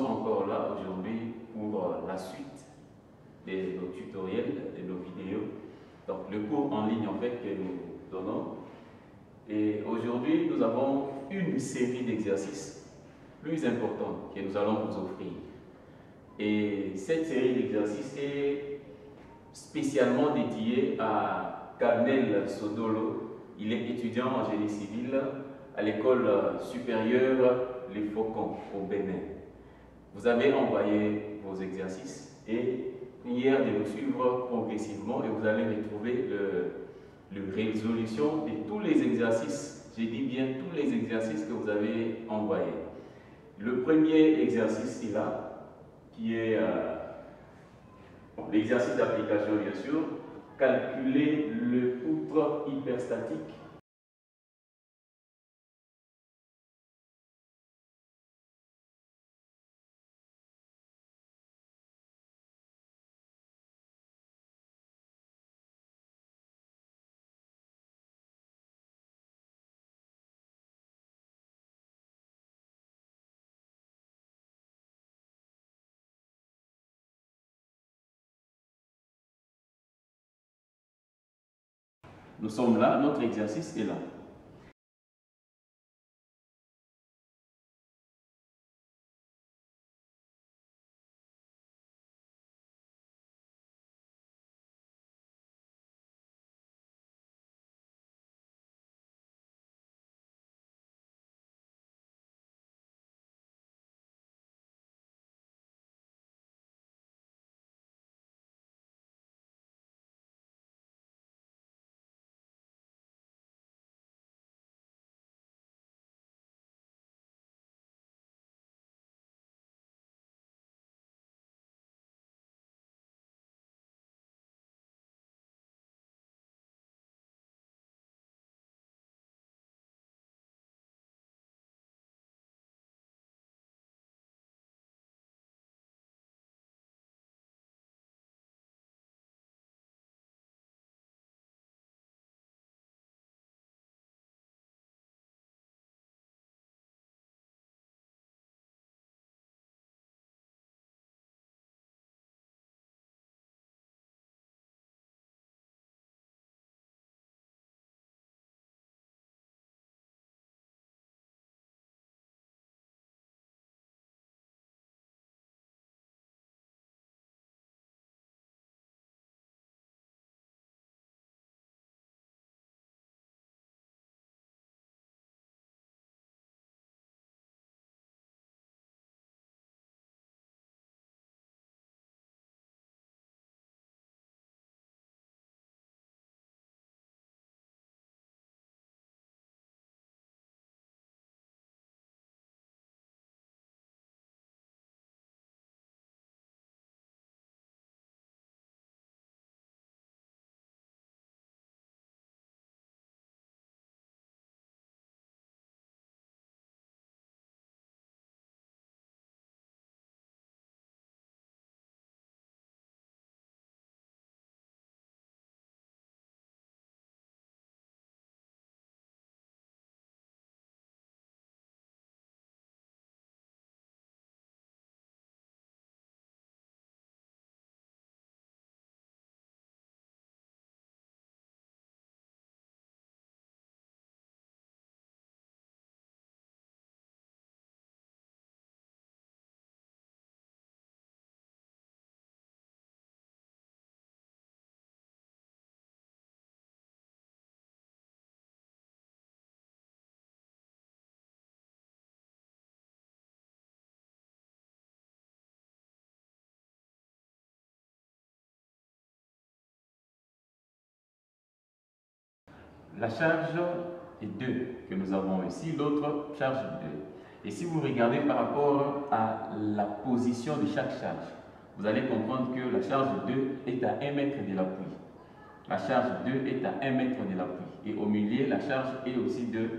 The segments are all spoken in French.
sommes encore là aujourd'hui pour la suite de nos tutoriels, de nos vidéos. Donc le cours en ligne en fait que nous donnons. Et aujourd'hui, nous avons une série d'exercices plus importants que nous allons vous offrir. Et cette série d'exercices est spécialement dédiée à Carnel Sodolo. Il est étudiant en génie civil à l'école supérieure Les Faucons au Bénin. Vous avez envoyé vos exercices et prière de nous suivre progressivement et vous allez retrouver la résolution de tous les exercices, je dis bien tous les exercices que vous avez envoyés. Le premier exercice est là, qui est l'exercice d'application bien sûr, calculer le poutre hyperstatique. Nous sommes là, notre exercice est là. La charge est 2 que nous avons ici, l'autre charge 2. Et si vous regardez par rapport à la position de chaque charge, vous allez comprendre que la charge 2 est à 1 mètre de l'appui. La charge 2 est à 1 mètre de l'appui. Et au milieu, la charge est aussi de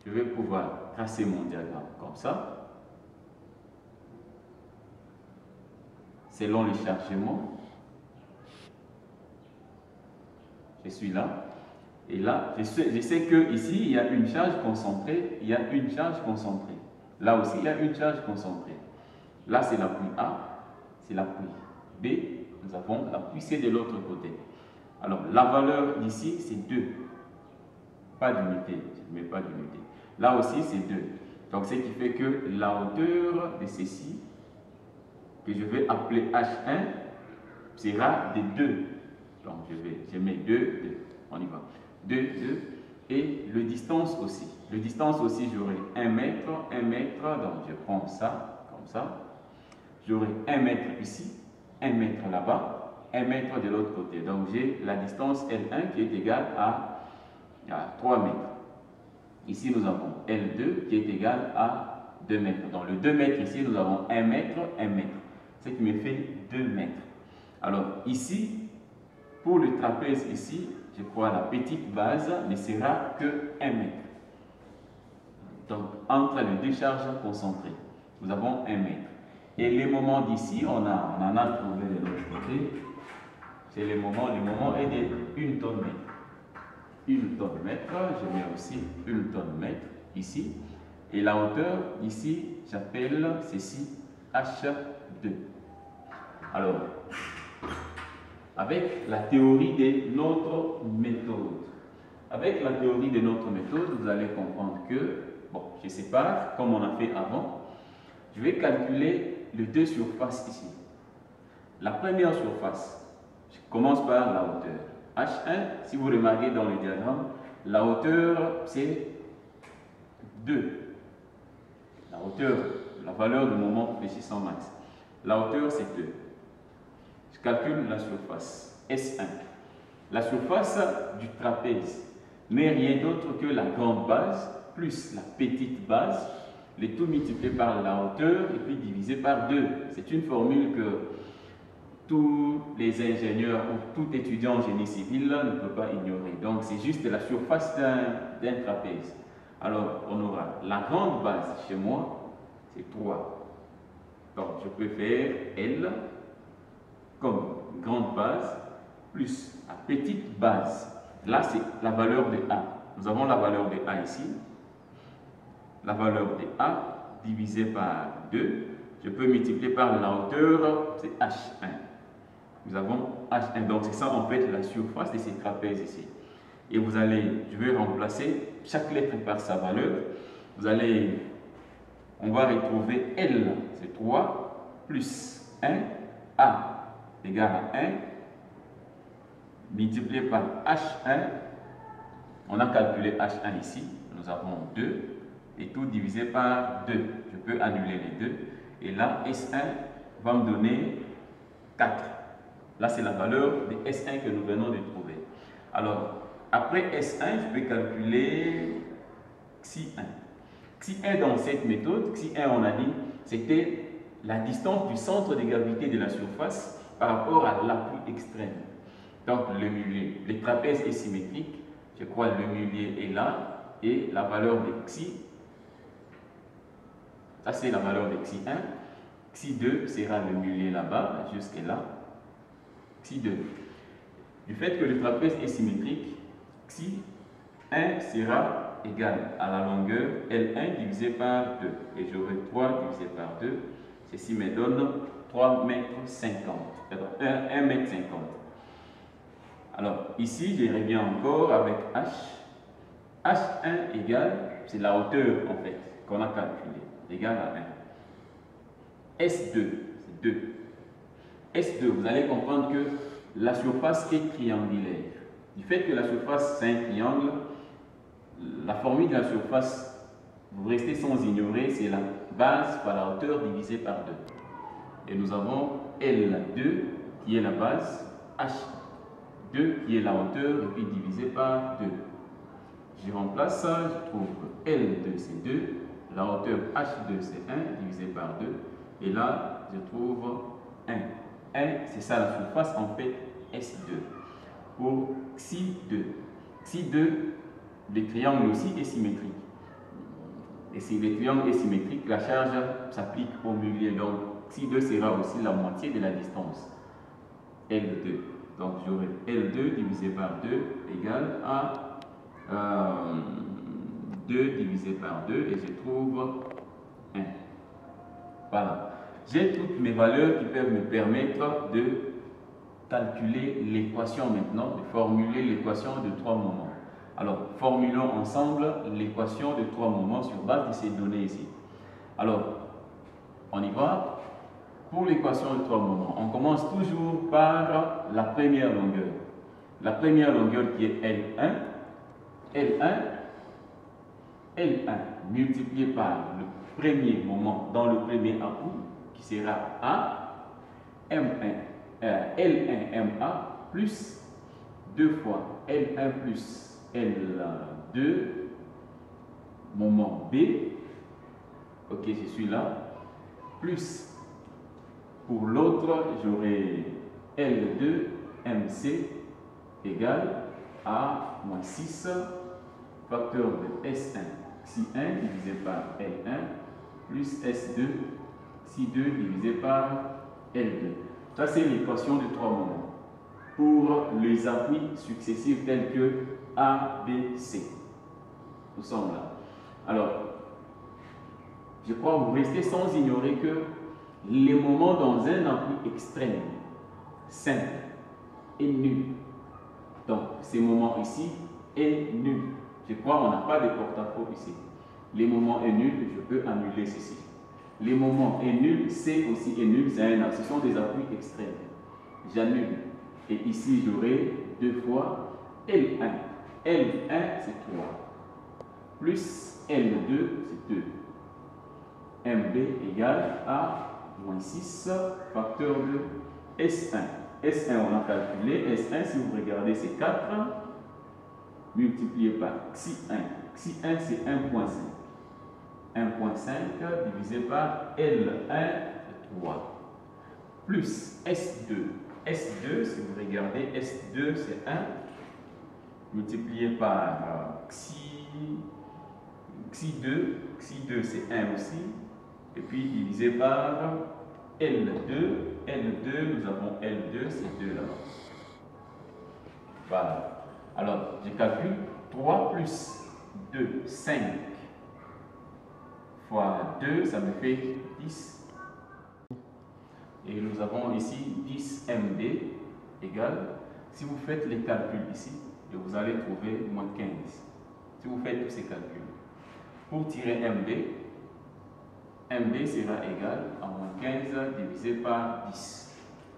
je vais pouvoir tracer mon diagramme comme ça. Selon le chargement, je suis là. Et là, je sais que ici, il y a une charge concentrée, il y a une charge concentrée. Là aussi, il y a une charge concentrée. Là, c'est l'appui A, c'est l'appui B. Nous avons l'appui C de l'autre côté. Alors, la valeur d'ici, c'est 2. Pas d'unité, je ne mets pas d'unité. Là aussi, c'est 2. Donc, ce qui fait que la hauteur de ceci, que je vais appeler H1, sera de 2. Donc, je mets 2, 2. On y va. 2, 2. Et le distance aussi. Le distance aussi, j'aurai 1 mètre, 1 mètre. Donc, je prends ça, comme ça. J'aurai 1 mètre ici, 1 mètre là-bas, 1 mètre de l'autre côté. Donc, j'ai la distance L1 qui est égale à 3 mètres. Ici, nous avons L2 qui est égal à 2 mètres. Dans le 2 mètres, ici, nous avons 1 mètre, 1 mètre. Ce qui me fait 2 mètres. Alors, ici, pour le trapèze ici, je crois la petite base ne sera que 1 mètre. Donc, entre les deux charges concentrées, nous avons 1 mètre. Et les moments d'ici, on en a trouvé de l'autre côté. C'est le moment est de 1 tonne mètre. 1 tonne mètre, je mets aussi 1 tonne mètre ici. Et la hauteur ici, j'appelle ceci H2. Alors, avec la théorie de notre méthode. Avec la théorie de notre méthode, vous allez comprendre que, bon, je sépare comme on a fait avant. Je vais calculer les deux surfaces ici. La première surface, je commence par la hauteur. H1, si vous remarquez dans le diagramme, la hauteur c'est 2. La hauteur, la valeur du moment fléchissant max. La hauteur c'est 2. Je calcule la surface, S1. La surface du trapèze n'est rien d'autre que la grande base plus la petite base, le tout multiplié par la hauteur et puis divisé par 2. C'est une formule que tous les ingénieurs ou tout étudiant en génie civil ne peut pas ignorer. Donc c'est juste la surface d'un trapèze. Alors on aura la grande base chez moi, c'est 3. Donc je peux faire L comme grande base plus la petite base. Là, c'est la valeur de A. Nous avons la valeur de A ici. La valeur de A divisé par 2. Je peux multiplier par la hauteur, c'est H1. Nous avons H1. Donc, c'est ça en fait la surface de ces trapèzes ici. Et vous allez, je vais remplacer chaque lettre par sa valeur. On va retrouver L, c'est 3, plus 1, A égale à 1, multiplié par H1, on a calculé H1 ici, nous avons 2, et tout divisé par 2. Je peux annuler les 2, et là, S1 va me donner 4. Là, c'est la valeur de S1 que nous venons de trouver. Alors, après S1, je peux calculer Xi1. Xi1 dans cette méthode, Xi1, on a dit, c'était la distance du centre de gravité de la surface par rapport à l'appui extrême. Donc le milieu, le trapèze est symétrique, je crois le milieu est là, et la valeur de Xi, ça c'est la valeur de Xi1, Xi2 sera le milieu là-bas, jusque là, Xi2. Du fait que le trapèze est symétrique, Xi1 sera égal à la longueur L1 divisé par 2, et j'aurai 3 divisé par 2, ceci me donne 3,50 m, 1,50 m. Alors, ici, je reviens encore avec H. H1 égale, c'est la hauteur en fait, qu'on a calculée, égale à 1. S2, c'est 2. S2, vous allez comprendre que la surface est triangulaire. Du fait que la surface c'est un triangle, la formule de la surface, vous restez sans ignorer, c'est la base par la hauteur divisée par 2. Et nous avons L2 qui est la base, H2 qui est la hauteur, et puis divisé par 2. Je remplace ça, je trouve L2 c'est 2, la hauteur H2 c'est 1 divisé par 2, et là je trouve 1. 1 c'est ça la surface en fait S2. Pour Xi2, Xi2, le triangle aussi est symétrique. Et si les triangles est symétrique, la charge s'applique au milieu. Donc, si 2 sera aussi la moitié de la distance, L2. Donc, j'aurai L2 divisé par 2 égale à 2 divisé par 2 et je trouve 1. Voilà. J'ai toutes mes valeurs qui peuvent me permettre de calculer l'équation maintenant, de formuler l'équation de 3 moments. Alors, formulons ensemble l'équation de 3 moments sur base de ces données ici. Alors, on y va. Pour l'équation de 3 moments, on commence toujours par la première longueur. La première longueur qui est L1. L1 multiplié par le premier moment dans le premier appui, qui sera A, L1 MA plus 2 fois L1 plus L2, moment B, ok, je suis là, plus pour l'autre, j'aurai L2 MC égale à moins 6 facteur de S1 Xi1 divisé par L1 plus S2 Xi2 divisé par L2. Ça, c'est l'équation de 3 moments pour les appuis successifs tels que A, B, C. Nous sommes là. Alors, je crois que vous restez sans ignorer que les moments dans un appui extrême, simple et nul. Donc, ces moments ici est nul. Je crois qu'on n'a pas de porte-à-faux ici. Les moments est nul, je peux annuler ceci. Les moments est nul, C aussi est nul, ce sont des appuis extrêmes. J'annule. Et ici, j'aurai 2 fois L1. L1, c'est 3. Plus L2, c'est 2. MB égale à moins 6 facteur de S1. S1, on a calculé. S1, si vous regardez, c'est 4 multiplié par Xi1. Xi1, c'est 1,5. 1,5 divisé par L1, 3. Plus S2. S2, si vous regardez, S2, c'est 1 multiplié par Xi2. Xi2, c'est 1 aussi. Et puis divisé par L2. L2, nous avons L2, c'est 2 là-bas. Voilà. Alors, je calcule 3 plus 2, 5 fois 2, ça me fait 10. Et nous avons ici 10 MB égale, si vous faites les calculs ici, vous allez trouver moins 15. Si vous faites tous ces calculs. Pour tirer MB sera égal à moins 15 divisé par 10.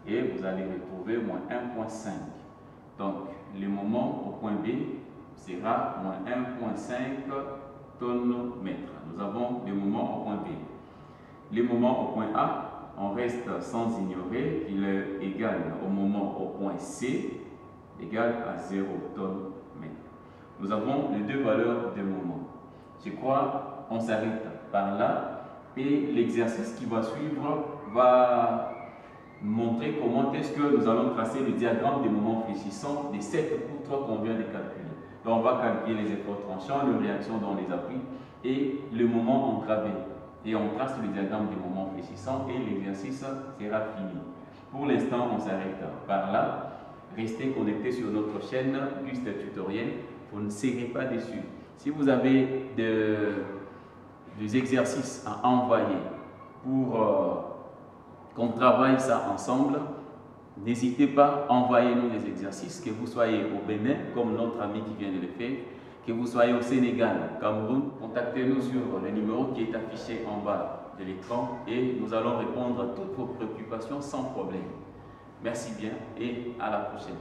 Et vous allez retrouver moins 1,5. Donc, le moment au point B sera moins 1,5 tonnes mètres. Nous avons le moment au point B. Le moment au point A, on reste sans ignorer qu'il est égal au moment au point C, égal à 0 tonnes mètres. Nous avons les deux valeurs de moment. Je crois qu'on s'arrête par là et l'exercice qui va suivre va montrer comment est-ce que nous allons tracer le diagramme des moments fléchissants des 7 poutres qu'on vient de calculer. Donc on va calculer les efforts tranchants, les réactions dans les appuis et le moment entravé. Et on trace le diagramme des moments fléchissants et l'exercice sera fini. Pour l'instant, on s'arrête par là. Restez connectés sur notre chaîne Gust Tutoriel. Vous ne serez pas déçus. Si vous avez des exercices à envoyer pour qu'on travaille ça ensemble, n'hésitez pas à envoyer nous les exercices, que vous soyez au Bénin, comme notre ami qui vient de le faire, que vous soyez au Sénégal, Cameroun, contactez-nous sur le numéro qui est affiché en bas de l'écran et nous allons répondre à toutes vos préoccupations sans problème. Merci bien et à la prochaine.